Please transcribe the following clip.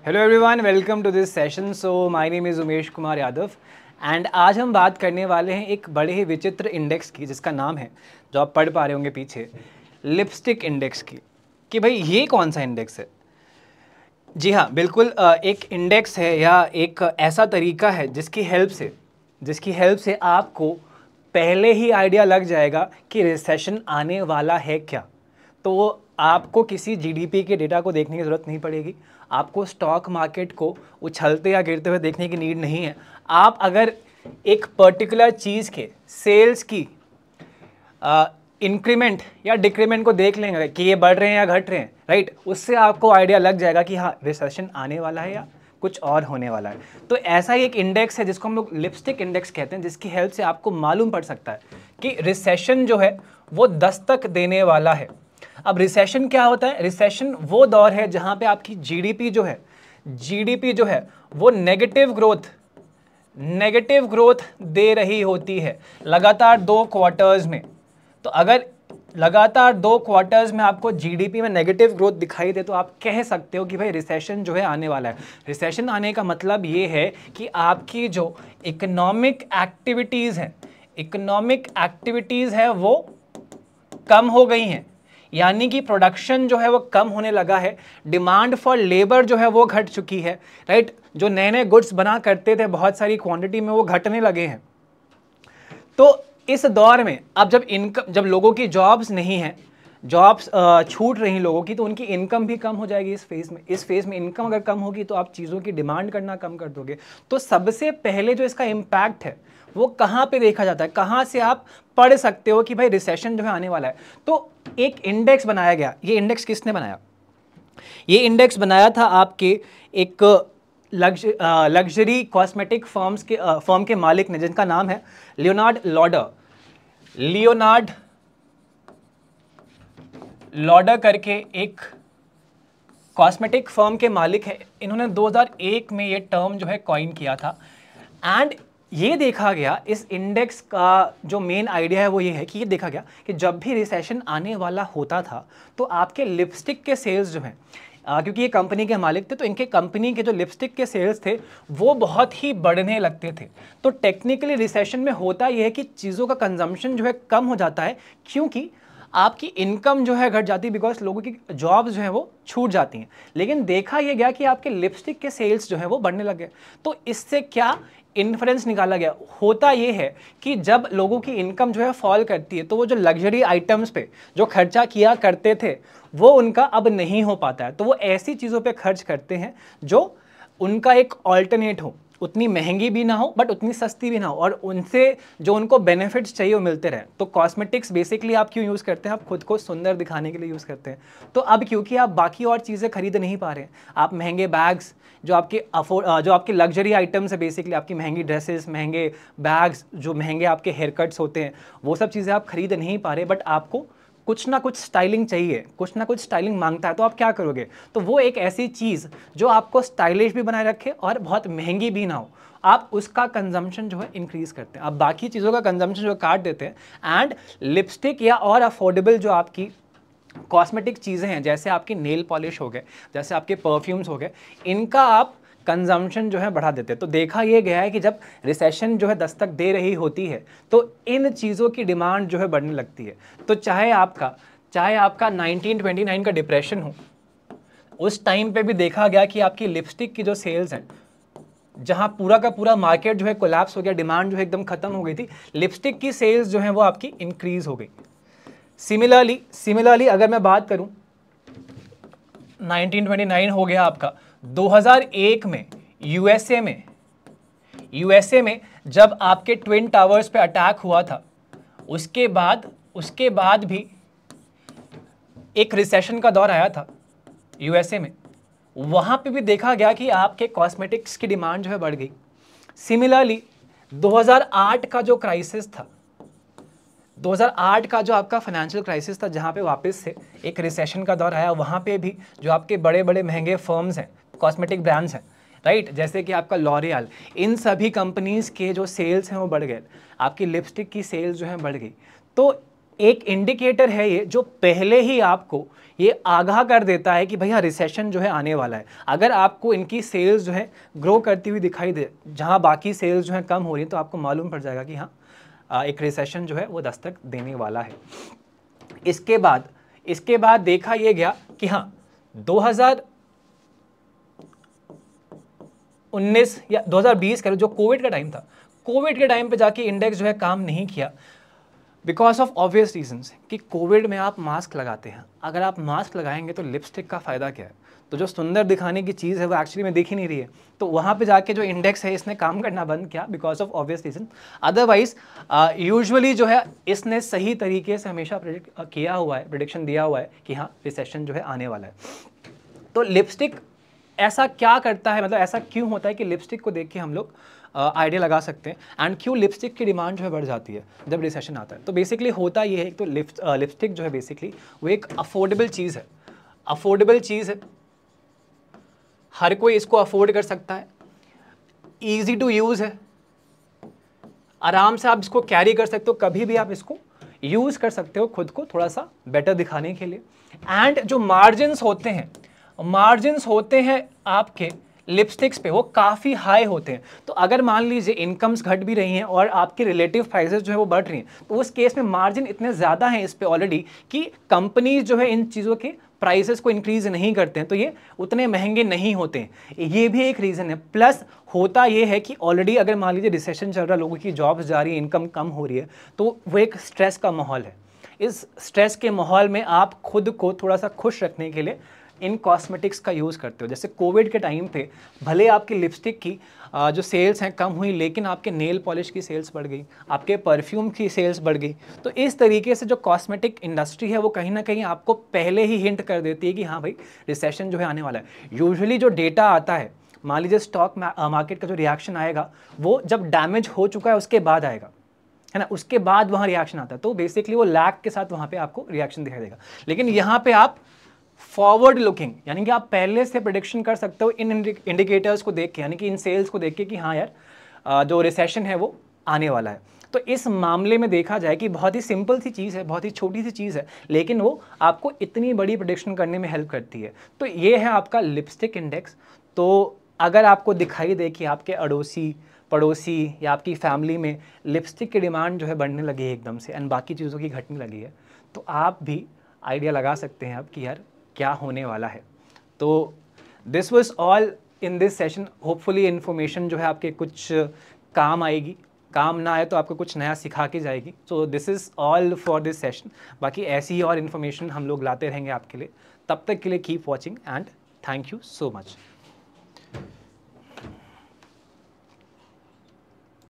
Hello everyone, welcome to this session. So my name is Umesh Kumar Yadav and आज हम बात करने वाले हैं एक बड़े ही विचित्र इंडेक्स की, जिसका नाम है, जो आप पढ़ पा रहे होंगे पीछे, लिपस्टिक इंडेक्स की। कि भाई ये कौन सा इंडेक्स है? जी हाँ, बिल्कुल एक इंडेक्स है या एक ऐसा तरीका है जिसकी हेल्प से आपको पहले ही आइडिया लग जाएगा कि रिसेशन आने वाला है क्या। तो आपको किसी जीडीपी के डेटा को देखने की ज़रूरत नहीं पड़ेगी, आपको स्टॉक मार्केट को उछलते या गिरते हुए देखने की नीड नहीं है। आप अगर एक पर्टिकुलर चीज़ के सेल्स की इंक्रीमेंट या डिक्रीमेंट को देख लेंगे कि ये बढ़ रहे हैं या घट रहे हैं, राइट, उससे आपको आइडिया लग जाएगा कि हाँ, रिसेशन आने वाला है या कुछ और होने वाला है। तो ऐसा ही एक इंडेक्स है जिसको हम लोग लिपस्टिक इंडेक्स कहते हैं, जिसकी हेल्प से आपको मालूम पड़ सकता है कि रिसेशन जो है वो दस्तक देने वाला है। अब रिसेशन क्या होता है? रिसेशन वो दौर है जहां पे आपकी जीडीपी जो है वो नेगेटिव ग्रोथ दे रही होती है लगातार 2 क्वार्टर्स में। तो अगर लगातार 2 क्वार्टर्स में आपको जीडीपी में नेगेटिव ग्रोथ दिखाई दे तो आप कह सकते हो कि भाई रिसेशन जो है आने वाला है। रिसेशन आने का मतलब ये है कि आपकी जो इकोनॉमिक एक्टिविटीज़ है वो कम हो गई हैं, यानी कि प्रोडक्शन जो है वो कम होने लगा है, डिमांड फॉर लेबर जो है वो घट चुकी है, राइट। जो नए नए गुड्स बना करते थे बहुत सारी क्वांटिटी में, वो घटने लगे हैं। तो इस दौर में अब जब लोगों की जॉब्स नहीं हैं, जॉब्स छूट रही लोगों की, तो उनकी इनकम भी कम हो जाएगी। इस फेज़ में इनकम अगर कम होगी तो आप चीज़ों की डिमांड करना कम कर दोगे। तो सबसे पहले जो इसका इम्पैक्ट है वो कहाँ पे देखा जाता है, कहाँ से आप पढ़ सकते हो कि भाई रिसेशन जो है आने वाला है? तो एक इंडेक्स बनाया गया। ये इंडेक्स किसने बनाया? ये इंडेक्स बनाया था आपके एक लग्जरी कॉस्मेटिक फर्म के मालिक ने, जिनका नाम है लियोनार्ड लॉडर करके एक कॉस्मेटिक फर्म के मालिक है। इन्होंने 2001 में ये टर्म जो है कॉइन किया था। एंड ये देखा गया, इस इंडेक्स का जो मेन आइडिया है वो ये है कि ये देखा गया कि जब भी रिसेशन आने वाला होता था तो आपके लिपस्टिक के सेल्स जो हैं, क्योंकि ये कंपनी के मालिक थे, तो इनके कंपनी के जो लिपस्टिक के सेल्स थे वो बहुत ही बढ़ने लगते थे। तो टेक्निकली रिसेशन में होता यह है कि चीज़ों का कंजम्पशन जो है कम हो जाता है, क्योंकि आपकी इनकम जो है घट जाती है, बिकॉज लोगों की जॉब्स जो है वो छूट जाती हैं। लेकिन देखा यह गया कि आपके लिपस्टिक के सेल्स जो है वो बढ़ने लगे। तो इससे क्या इन्फ्रेंस निकाला गया? होता ये है कि जब लोगों की इनकम जो है फॉल करती है तो वो जो लग्जरी आइटम्स पे जो खर्चा किया करते थे वो उनका अब नहीं हो पाता है। तो वो ऐसी चीज़ों पे खर्च करते हैं जो उनका एक ऑल्टरनेट हो, उतनी महंगी भी ना हो बट उतनी सस्ती भी ना हो, और उनसे जो उनको बेनिफिट्स चाहिए वो मिलते रहे। तो कॉस्मेटिक्स बेसिकली आप क्यों यूज़ करते हैं? आप खुद को सुंदर दिखाने के लिए यूज़ करते हैं। तो अब क्योंकि आप बाकी और चीज़ें खरीद नहीं पा रहे हैं, आप महंगे बैग्स, जो आपके लग्जरी आइटम्स है, बेसिकली आपकी महंगी ड्रेसेस, महंगे बैग्स, जो महंगे आपके हेयर कट्स होते हैं, वो सब चीज़ें आप खरीद नहीं पा रहे, बट आपको कुछ ना कुछ स्टाइलिंग चाहिए, कुछ ना कुछ स्टाइलिंग मांगता है। तो आप क्या करोगे? तो वो एक ऐसी चीज़ जो आपको स्टाइलिश भी बनाए रखे और बहुत महंगी भी ना हो, आप उसका कंजम्पशन जो है इंक्रीज करते हैं। आप बाकी चीज़ों का कंजम्पशन जो काट देते हैं एंड लिपस्टिक या और अफोर्डेबल जो आपकी कॉस्मेटिक चीज़ें हैं, जैसे आपकी नेल पॉलिश हो गए, जैसे आपके परफ्यूम्स हो गए, इनका आप कंजम्पशन जो है बढ़ा देते हैं। तो देखा यह गया है कि जब रिसेशन जो है दस्तक दे रही होती है तो इन चीज़ों की डिमांड जो है बढ़ने लगती है। तो चाहे आपका 1929 का डिप्रेशन हो, उस टाइम पे भी देखा गया कि आपकी लिपस्टिक की जो सेल्स हैं, जहां पूरा का पूरा मार्केट जो है कोलैप्स हो गया, डिमांड जो है एकदम खत्म हो गई थी, लिपस्टिक की सेल्स जो है वो आपकी इंक्रीज हो गई। सिमिलरली अगर मैं बात करूं, 1929 हो गया आपका, 2001 में यूएसए में जब आपके ट्विन टावर्स पे अटैक हुआ था, उसके बाद भी एक रिसेशन का दौर आया था यूएसए में। वहां पे भी देखा गया कि आपके कॉस्मेटिक्स की डिमांड जो है बढ़ गई। सिमिलरली 2008 का जो क्राइसिस था, 2008 का जो आपका फाइनेंशियल क्राइसिस था, जहां पे वापस से एक रिसेशन का दौर आया, वहां पे भी जो आपके बड़े बड़े महंगे फर्म्स हैं, कॉस्मेटिक ब्रांड्स हैं, राइट, जैसे कि आपका लॉरियल, इन सभी कंपनीज के जो सेल्स हैं वो बढ़ गए, आपकी लिपस्टिक की सेल्स जो है बढ़ गई। तो एक इंडिकेटर है ये जो पहले ही आपको ये आगाह कर देता है कि भैया रिसेशन जो है आने वाला है। अगर आपको इनकी सेल्स जो है ग्रो करती हुई दिखाई दे जहां बाकी सेल्स जो है कम हो रही है, तो आपको मालूम पड़ जाएगा कि हाँ एक रिसेशन जो है वो दस्तक देने वाला है। इसके बाद देखा ये गया कि हाँ 2019 या 2020 कह लो, जो कोविड का टाइम था, कोविड के टाइम पे जाके इंडेक्स जो है काम नहीं किया बिकॉज ऑफ ऑब्वियस रीजंस कि कोविड में आप मास्क लगाते हैं। अगर आप मास्क लगाएंगे तो लिपस्टिक का फ़ायदा क्या है? तो जो सुंदर दिखाने की चीज़ है वो एक्चुअली में दिख ही नहीं रही है। तो वहाँ पे जाके जो इंडेक्स है इसने काम करना बंद किया because of obvious reason. Otherwise usually जो है इसने सही तरीके से हमेशा प्रिडिक्शन दिया हुआ है कि हाँ रिसेशन जो है आने वाला है। तो लिपस्टिक ऐसा क्या करता है, मतलब ऐसा क्यों होता है कि लिपस्टिक को देख के हम लोग आइडिया लगा सकते हैं एंड क्यों लिपस्टिक की डिमांड जो है बढ़ जाती है जब रिसेशन आता है? तो बेसिकली होता ये है, तो लिपस्टिक जो है बेसिकली वो एक अफोर्डेबल चीज़ है। अफोर्डेबल चीज़ है, हर कोई इसको अफोर्ड कर सकता है, ईजी टू यूज़ है, आराम से आप इसको कैरी कर सकते हो, कभी भी आप इसको यूज़ कर सकते हो खुद को थोड़ा सा बेटर दिखाने के लिए। एंड जो मार्जिन्स होते हैं आपके लिपस्टिक्स पे वो काफ़ी हाई होते हैं। तो अगर मान लीजिए इनकम्स घट भी रही हैं और आपके रिलेटिव प्राइसेस जो है वो बढ़ रही हैं, तो उस केस में मार्जिन इतने ज़्यादा हैं इस पे ऑलरेडी कि कंपनीज जो है इन चीज़ों के प्राइसेस को इंक्रीज नहीं करते हैं, तो ये उतने महंगे नहीं होते हैं। ये भी एक रीज़न है। प्लस होता ये है कि ऑलरेडी अगर मान लीजिए रिसेशन चल रहा है, लोगों की जॉब्स जा रही है, इनकम कम हो रही है, तो वो एक स्ट्रेस का माहौल है। इस स्ट्रेस के माहौल में आप खुद को थोड़ा सा खुश रखने के लिए इन कॉस्मेटिक्स का यूज़ करते हो। जैसे कोविड के टाइम पे भले आपकी लिपस्टिक की जो सेल्स हैं कम हुई, लेकिन आपके नेल पॉलिश की सेल्स बढ़ गई, आपके परफ्यूम की सेल्स बढ़ गई। तो इस तरीके से जो कॉस्मेटिक इंडस्ट्री है वो कहीं ना कहीं आपको पहले ही हिंट कर देती है कि हाँ भाई रिसेशन जो है आने वाला है। यूजुअली जो डेटा आता है, मान लीजिए स्टॉक मार्केट का जो रिएक्शन आएगा वो जब डैमेज हो चुका है उसके बाद आएगा, है ना, उसके बाद वहाँ रिएक्शन आता है। तो बेसिकली वो लैग के साथ वहाँ पे आपको रिएक्शन दिखाई देगा। लेकिन यहाँ पे आप फॉरवर्ड लुकिंग, यानी कि आप पहले से प्रेडिक्शन कर सकते हो इन इंडिकेटर्स को देख के, यानी कि इन सेल्स को देख के कि हाँ यार जो रिसेशन है वो आने वाला है। तो इस मामले में देखा जाए कि बहुत ही सिंपल सी चीज़ है, बहुत ही छोटी सी चीज़ है, लेकिन वो आपको इतनी बड़ी प्रेडिक्शन करने में हेल्प करती है। तो ये है आपका लिपस्टिक इंडेक्स। तो अगर आपको दिखाई दे कि आपके अड़ोसी पड़ोसी या आपकी फैमिली में लिपस्टिक की डिमांड जो है बढ़ने लगी है एकदम से एंड बाकी चीज़ों की घटने लगी है, तो आप भी आइडिया लगा सकते हैं अब कि यार क्या होने वाला है। तो this was all in this session. Hopefully information जो है आपके कुछ काम आएगी, काम ना आए तो आपको कुछ नया सिखा के जाएगी। So this is all for this session. बाकी ऐसी ही और इन्फॉर्मेशन हम लोग लाते रहेंगे आपके लिए। तब तक के लिए keep watching and thank you so much.